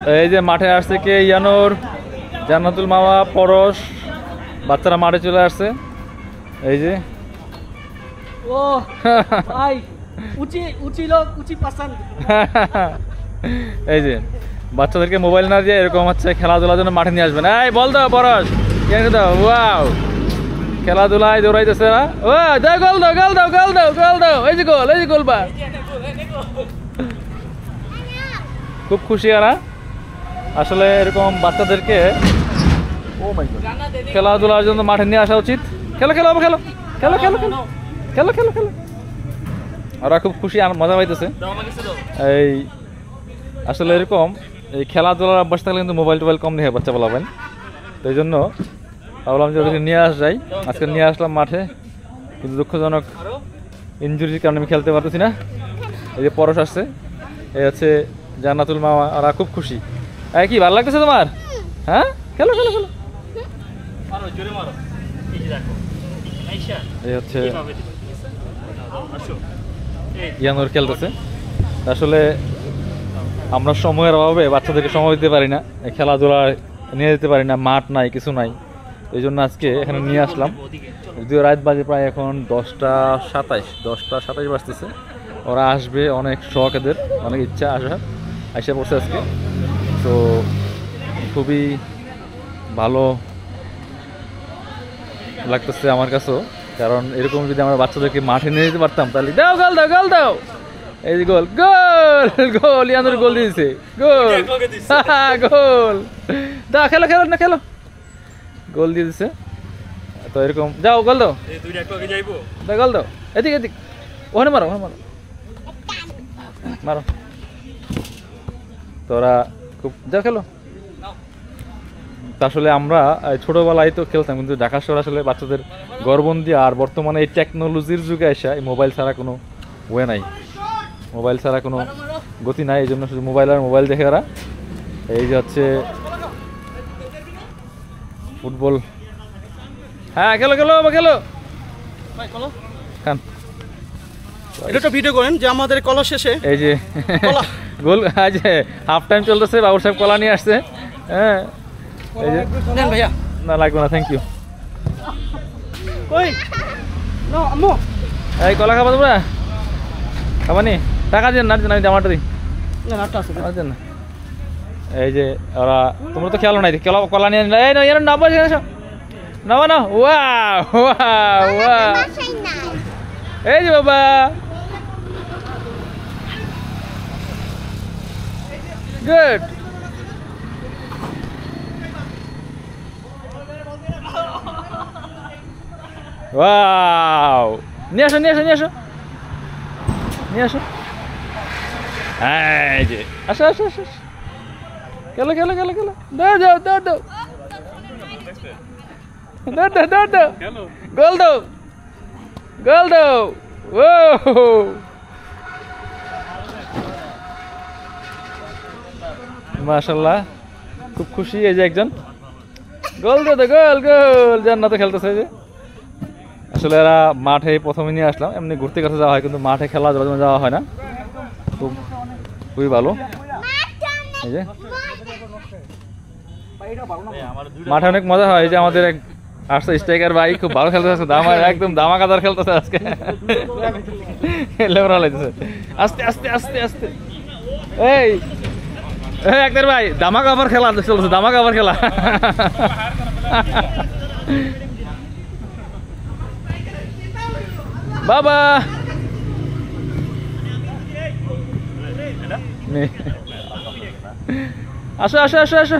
এই যে মাঠে আসছে কে ইয়ানুর, জান্নাতুল মাওয়া, পরশ, বাচ্চারা মাঠে চলে আসছে। এই যে ও ভাই উচি উচি লোক উচি পছন্দ। এই যে বাচ্চাদেরকে মোবাইল না দিয়ে এরকম হচ্ছে খেলাধুলার জন্য মাঠে নিয়ে আসবেন। এই বল দাও পরশ, কেন দাও, ওয়াও খেলাধুলায় দৌড়াইতেছে না। ও দাও, গোল দাও, গোল দাও, গোল দাও, গোল দাও, এই যে গোল, এই যে গোল। বা খুব খুশি এরা আসলে। এরকম বাচ্চাদেরকে খেলাধুলার জন্য মাঠে নিয়ে আসা উচিত। খেলো খেলো খেলো খেলো খেলো খেলো খেলো খেলো খেলো। ওরা খুব খুশি, মজা পাইতেছে। এই আসলে এরকম এই খেলাধুলার অভ্যাস থাকলে কিন্তু মোবাইল টোবাইল কম দেখে বাচ্চা বলাবেন। তো এই জন্য ভাবলাম যে ওদেরকে নিয়ে যাই। আজকে নিয়ে আসলাম মাঠে, কিন্তু দুঃখজনক ইনজুরির কারণে আমি খেলতে পারতেছি না। এই যে পরশ আসছে, এই হচ্ছে জান্নাতুল মাওয়া, ওরা খুব খুশি। এই কি ভালো লাগতেছে তোমার? হ্যাঁ খেলো খেলো খেলো। এই হচ্ছে ইয়ানুর খেলতেছে। আসলে আমরা সময়ের অভাবে বাচ্চাদেরকে সময় দিতে পারি না, খেলাধুলা নিয়ে যেতে পারি না, মাঠ নাই, কিছু নাই। এই জন্য আজকে এখানে নিয়ে আসলাম। যদিও রাত বাজে প্রায় এখন 10টা 27 বাজতেছে। ওরা আসবে, অনেক শখ, এদের অনেক ইচ্ছা আসা পড়ছে আজকে। তো খুবই ভালো লাগতেছে আমার কাছেও, কারণ এরকম যদি আমরা বাচ্চাদেরকে মাঠে নিয়ে যেতে পারতাম তাহলে। দাও গোল দাও, গোল দাও, এই যে গোল, গোল গোল, ইয়ানুর গোল দিয়েছে, গোল গোল। দাও খেলো খেলো না খেলো, গোল দিয়ে দিছে। তো এরকম যাও, গোল দাও, দাও গোল দাও, এদিক এদিক, ওখানে মারো, ওখানে মারো মারো। তোরা খুব যাও খেলো। আসলে আমরা ছোটবেলায় তো খেলতাম, কিন্তু ঢাকা শহর আসলে বাচ্চাদের ঘরবন্দি। আর বর্তমানে এই টেকনোলজির যুগে এসে এই মোবাইল ছাড়া কোনো ওয়ে নাই, মোবাইল ছাড়া কোনো গতি নাই। এই জন্য শুধু মোবাইল আর মোবাইল দেখে ওরা। এই যে হচ্ছে ফুটবল। হ্যাঁ খেলো খেলো খেলো খান। এটা তো ভিডিও করেন যে আমাদের কলা শেষে এই যে গোল, আজ হাফ টাইম চলতেছে, বাবুর সাহেব কলা নিয়ে আসছে। হ্যাঁ এই যে নেন ভাইয়া। না লাগবে না, থ্যাংক ইউ। কই নো আম্মু, এই কলা খাবা তোমরা? খাবানি? টাকা দেন না, আমি জামাটা দিই না নাটা আছে দেন না। এই যে ওরা, তোমরা তো খেয়াল নাই, কলা নিয়ে এই নাও, নাও না। ওয়া ওয়া ওয়া, এই যে বাবা, গুড। ওয়াও, নিয়ে আসো নিয়ে আসো নিয়ে আসো নিয়ে আসো। এই যে আসো আসো আসো, খেলো খেলো খেলো খেলো, দাও দাও দাও দাও দাও দাও দাও দাও, গোল দাও, গোল দাও। ও মাশাআল্লাহ, খুব খুশি। এই যে একজন গোল দাও, গোল গোল, জান্নাত খেলতেছে। যে আসলে এরা মাঠে প্রথমে নিয়ে আসলাম, এমনি ঘুরতে কাছে যাওয়া হয়, কিন্তু মাঠে খেলা যাওয়া হয় না। খুবই ভালো। এই যে মাঠে অনেক মজা হয়। এই যে আমাদের এক আসছে স্ট্রাইকার ভাই, খুব ভালো খেলতেছে, একদম দামাকাদার খেলতেছে আজকে। আস্তে আস্তে আস্তে আস্তে, এই একটার ভাই দামাকাবার খেলা চলছে, দামাকাবার খেলা। বাবা আসো আসো আসো আসো।